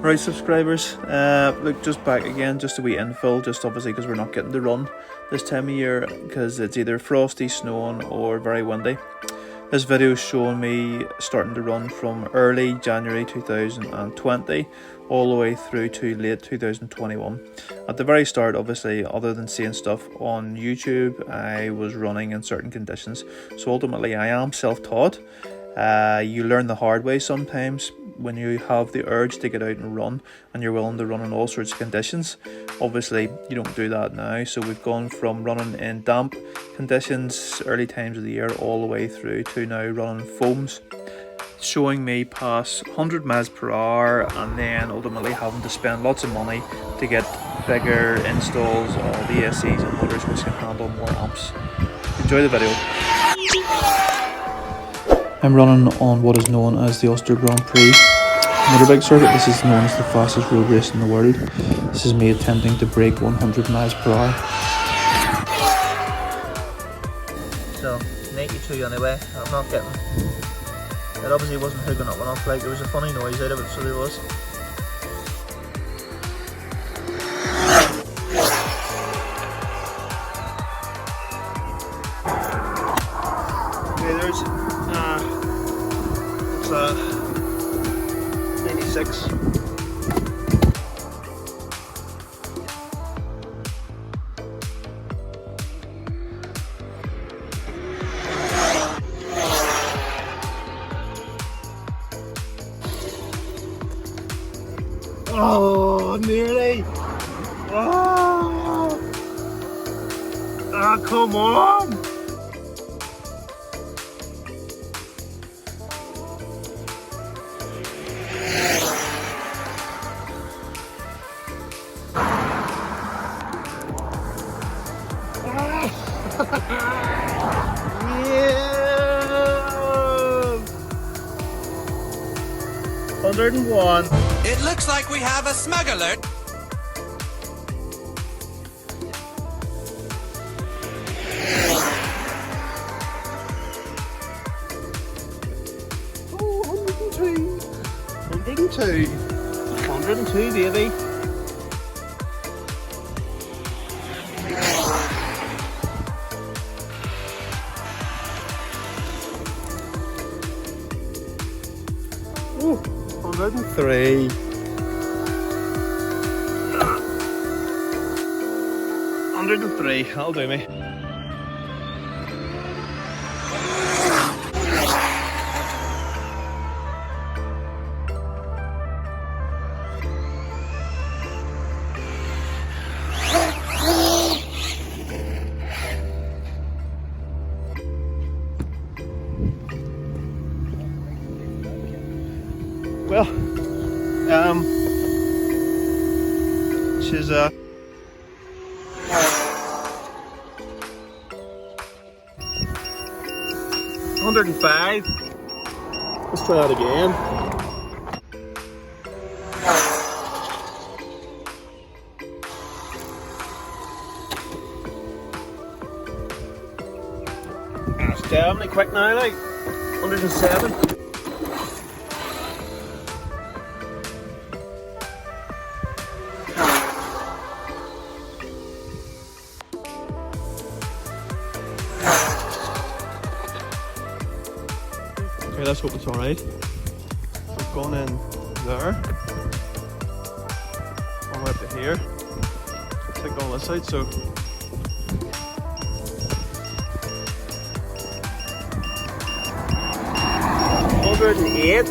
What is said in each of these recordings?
Right, subscribers, look, just back again, just a wee infill, just obviously because we're not getting to run this time of year because it's either frosty, snowing or very windy. This video is showing me starting to run from early January 2020 all the way through to late 2021. At the very start, obviously, other than seeing stuff on YouTube, I was running in certain conditions. So ultimately, I am self-taught. You learn the hard way sometimes when you have the urge to get out and run and you're willing to run in all sorts of conditions. Obviously, you don't do that now. So we've gone from running in damp conditions, early times of the year, all the way through to now running foams, showing me past 100 miles per hour, and then ultimately having to spend lots of money to get bigger installs of ESCs and motors which can handle more amps. Enjoy the video. I'm running on what is known as the Ulster Grand Prix motorbike circuit. This is known as the fastest road race in the world. This is me attempting to break 100 miles per hour. So, 92 anyway. I'm not getting... It obviously wasn't hooking up enough, like there was a funny noise out of it, so there was. Okay, there's it's 96. Oh, nearly! Oh! Ah, come on! Yeah! 101. It looks like we have a smug alert. Oh, 102. 102. 102, baby. Ooh, 103. 103, that'll do me. Well, she's 105. Let's try that again. That's definitely quick now, like 107. Okay, let's hope it's alright. We've gone in there, all the way up to here. Take all this out, so 108.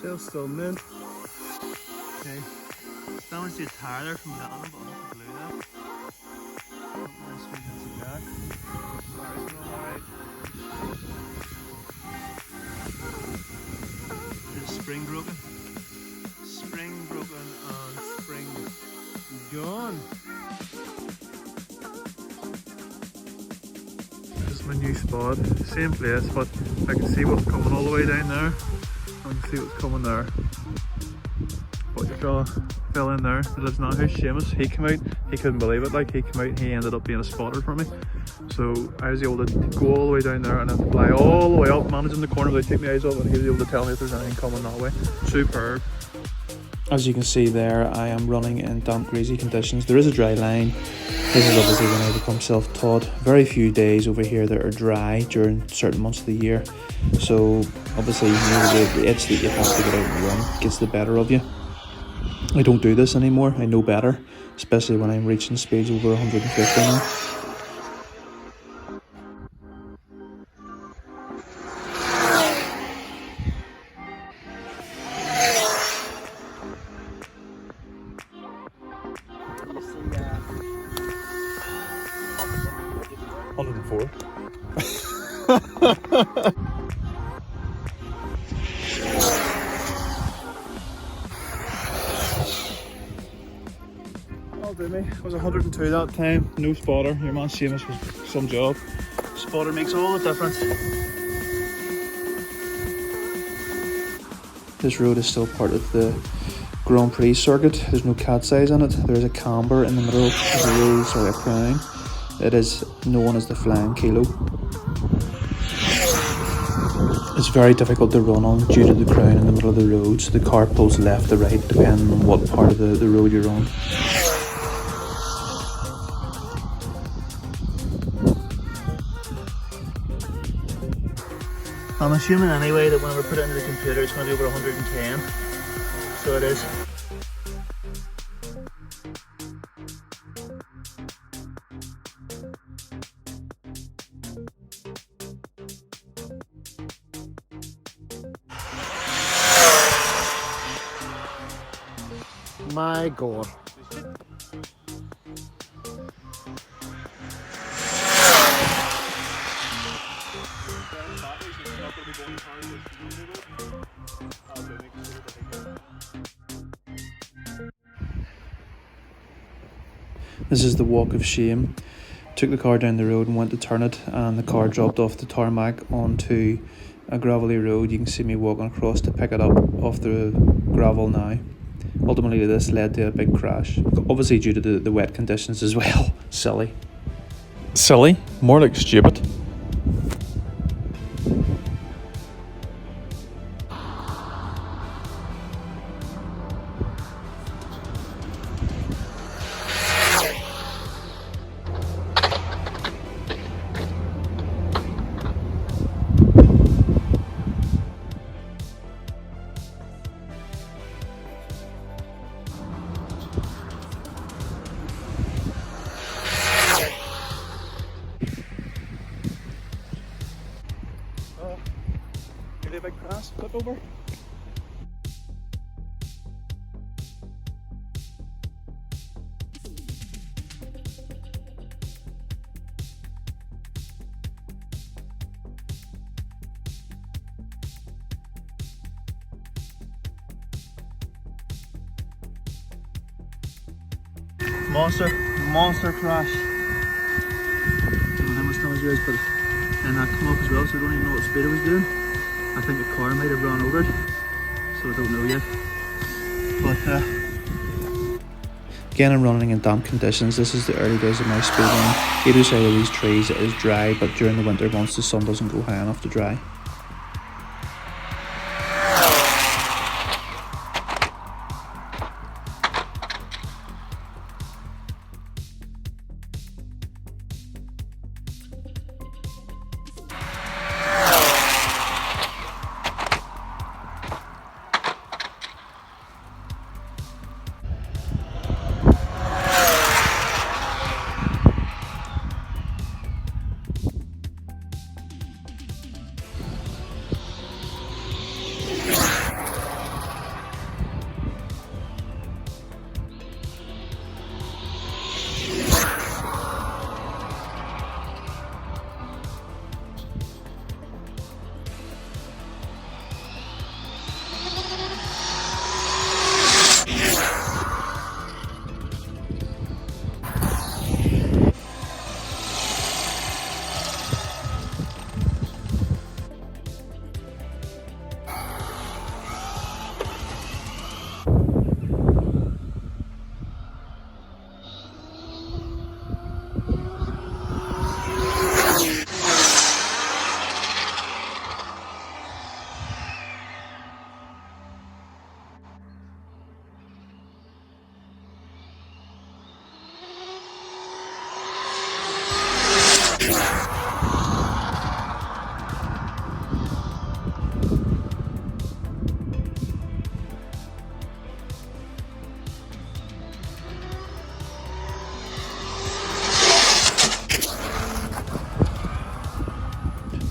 Self-still mint. Okay. Damage to the tire there from down, but I'm not glue that. Nice sweet and cigar. Fire's going alright. There's spring broken. Spring broken and spring gone. This is my new spot. Same place, but I can see what's coming all the way down there. I can see what's coming there. But your fella fell in there that lives now here, Seamus. He came out, he couldn't believe it, like he came out, he ended up being a spotter for me. So I was able to go all the way down there and then fly all the way up, managing the corner without taking my eyes off, and he was able to tell me if there's anything coming that way. Superb. As you can see there, I am running in damp, greasy conditions. There is a dry line. This is obviously when I become self-taught. Very few days over here that are dry during certain months of the year. So obviously, you know, the itch that you have to get out and run gets the better of you. I don't do this anymore. I know better, especially when I'm reaching speeds over 150 now. That'll do me. I was 102 that time. No spotter. Your man Seamus was some job. Spotter makes all the difference. This road is still part of the Grand Prix circuit. There's no cat size on it. There's a camber in the middle of the road, sorry, a crown. It is known as the Flying Kilo. It's very difficult to run on due to the crown in the middle of the road, so the car pulls left or right depending on what part of the road you're on. I'm assuming anyway that when we put it into the computer it's going to be over 110, so it is. My God. This is the walk of shame. Took the car down the road and went to turn it, and the car dropped off the tarmac onto a gravelly road. You can see me walking across to pick it up off the gravel now. Ultimately this led to a big crash, obviously due to the wet conditions as well. Silly. Silly? More like stupid. A big crash, flip over. Monster crash. I don't know how much damage there is, but and that come up as well, so I don't even know what speed I was doing. I think the car might have run over it, so I don't know yet. But again, I'm running in damp conditions. This is the early days of my speedrun. Either side of these trees it is dry, but during the winter months the sun doesn't go high enough to dry.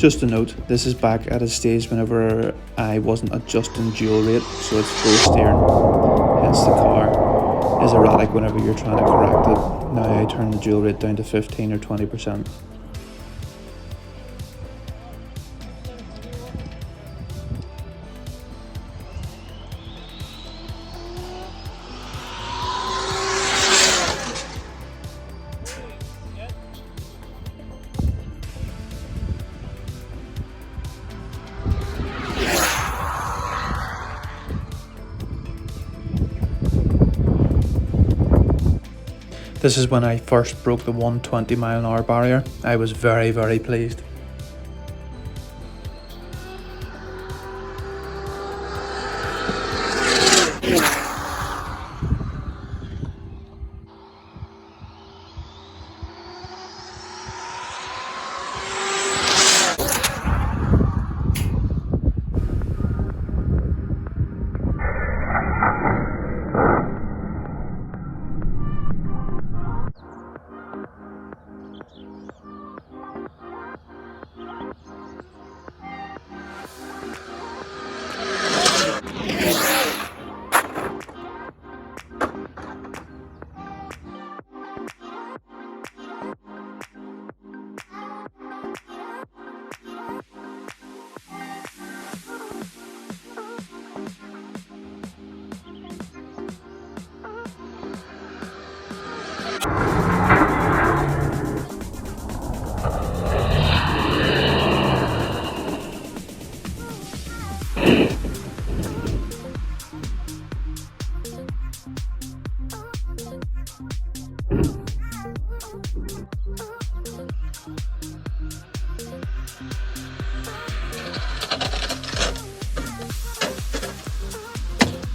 Just a note, this is back at a stage whenever I wasn't adjusting dual rate, so it's full steering, hence the car is erratic whenever you're trying to correct it. Now I turn the dual rate down to 15 or 20%. This is when I first broke the 120-mile-an-hour barrier. I was very, very pleased.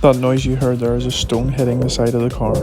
That noise you heard there is a stone hitting the side of the car.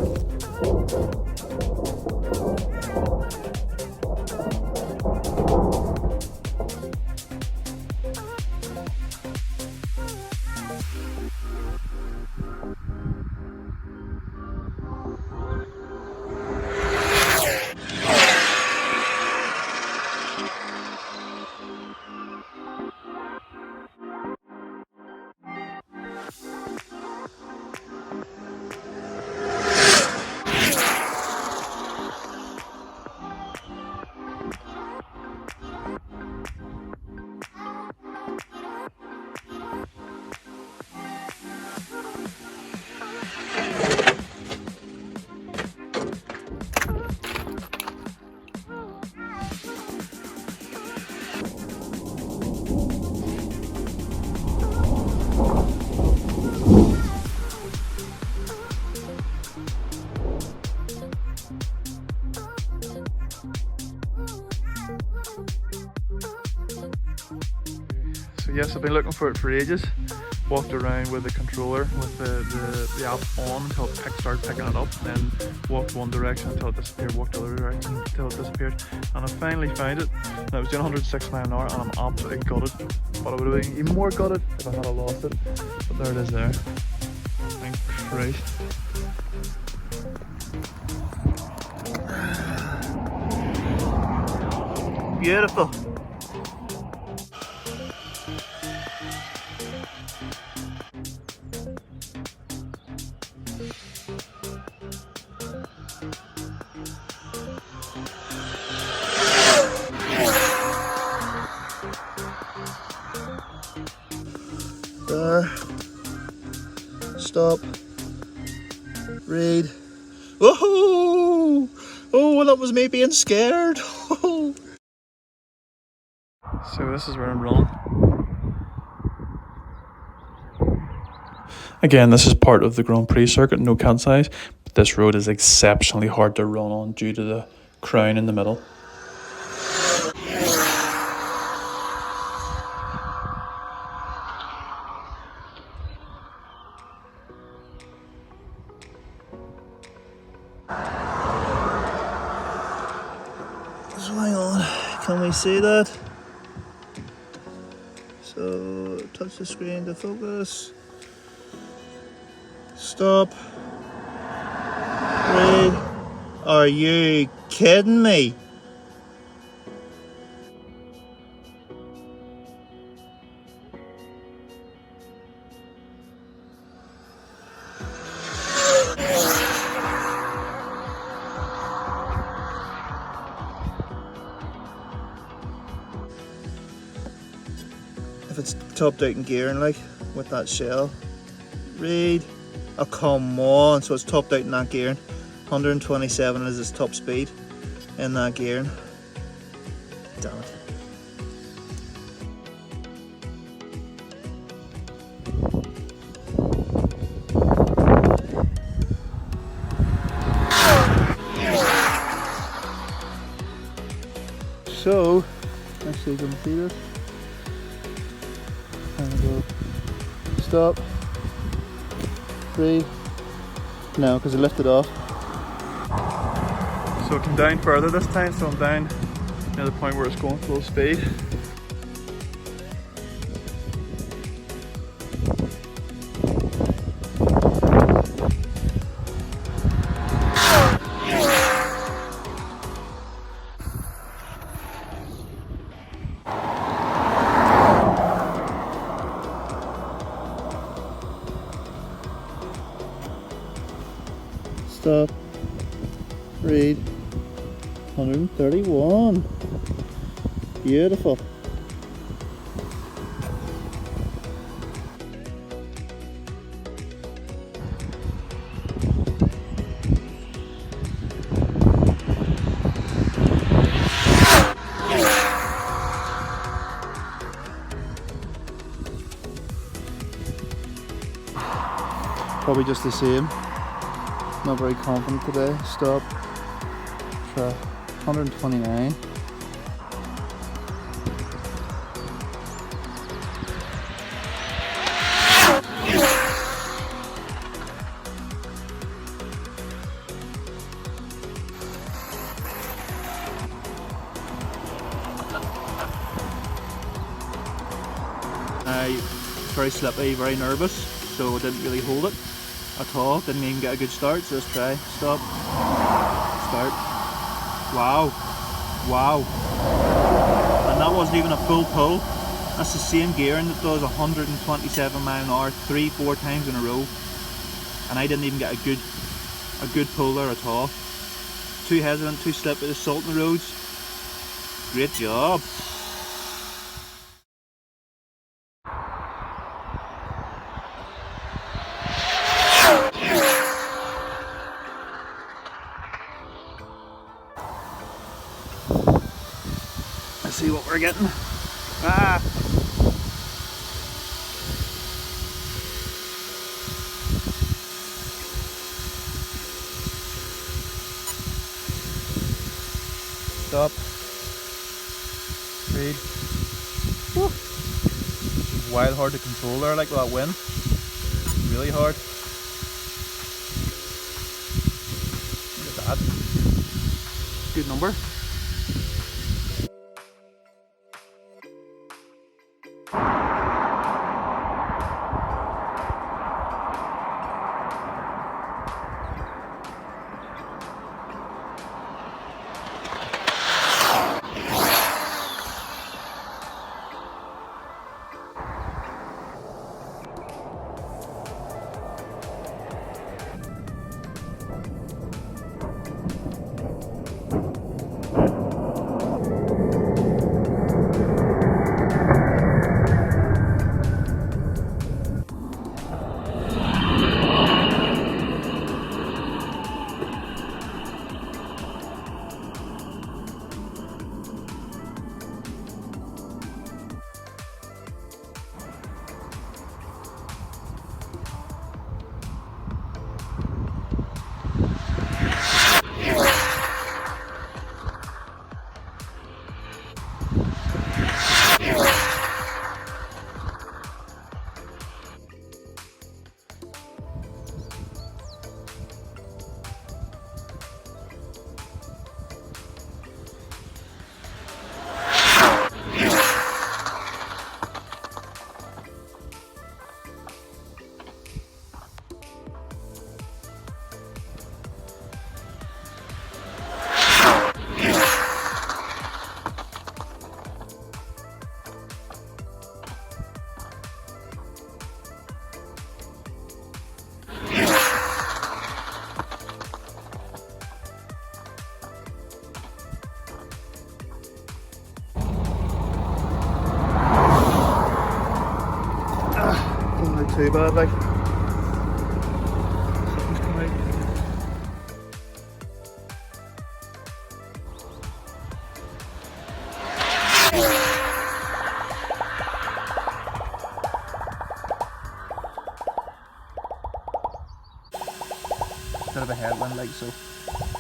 So yes, I've been looking for it for ages. Walked around with the controller with the app on until it started picking it up, then walked one direction until it disappeared, walked the other direction until it disappeared, and I finally found it. And I was doing 106 miles an hour and I'm absolutely gutted, but I would have been even more gutted if I had lost it. But there it is there. Thank Christ. Beautiful. There. Stop. Read. Oh! Oh, well, that was me being scared. So this is where I'm running. Again, this is part of the Grand Prix circuit, no cat size, but this road is exceptionally hard to run on due to the crown in the middle. So hang on, can we see that? So touch the screen to focus. Stop. Read. Are you kidding me? topped out in gearing, like, with that shell. Read. Oh, come on. So it's topped out in that gearing. 127 is its top speed in that gearing. Damn it. So, let's see if you can see this. And go stop, breathe. No, because I lifted off. So it came down further this time, so I'm down near the point where it's going full speed. Stop, read, 131, beautiful. Probably just the same. Not very confident today. Stop. Try 129. Very slippy, very nervous, so I didn't really hold it at all. Didn't even get a good start, so let's try. Stop. Start. Wow. Wow. And that wasn't even a full pull. That's the same gearing that does 127 mile an hour 3-4 times in a row. And I didn't even get a good pull there at all. Too hesitant, too slippy, the salt in the roads. Great job. Let's see what we're getting. Ah! Stop. Read. Woo. It's wild hard to control there, like with that wind. Really hard. Look at that. Good number. bad, like. Something's come out. Bit of a headwind, like, so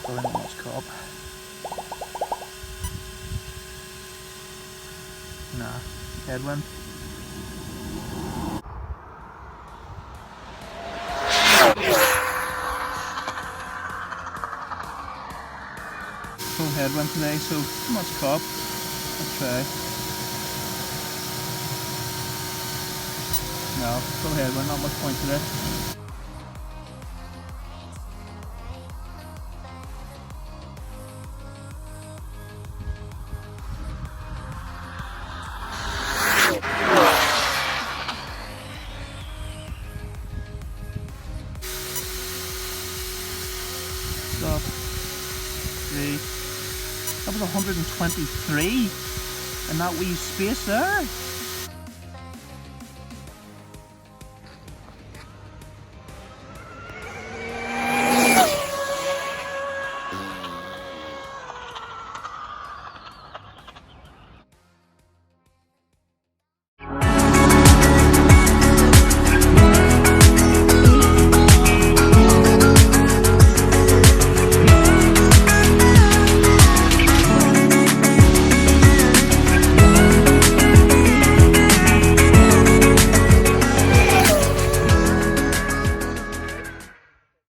probably not much caught. Nah, headwind. Full headwind today, so not much caught. Let's try. No, full headwind, not much point today. Stop. 3. That was 123 in that wee space there.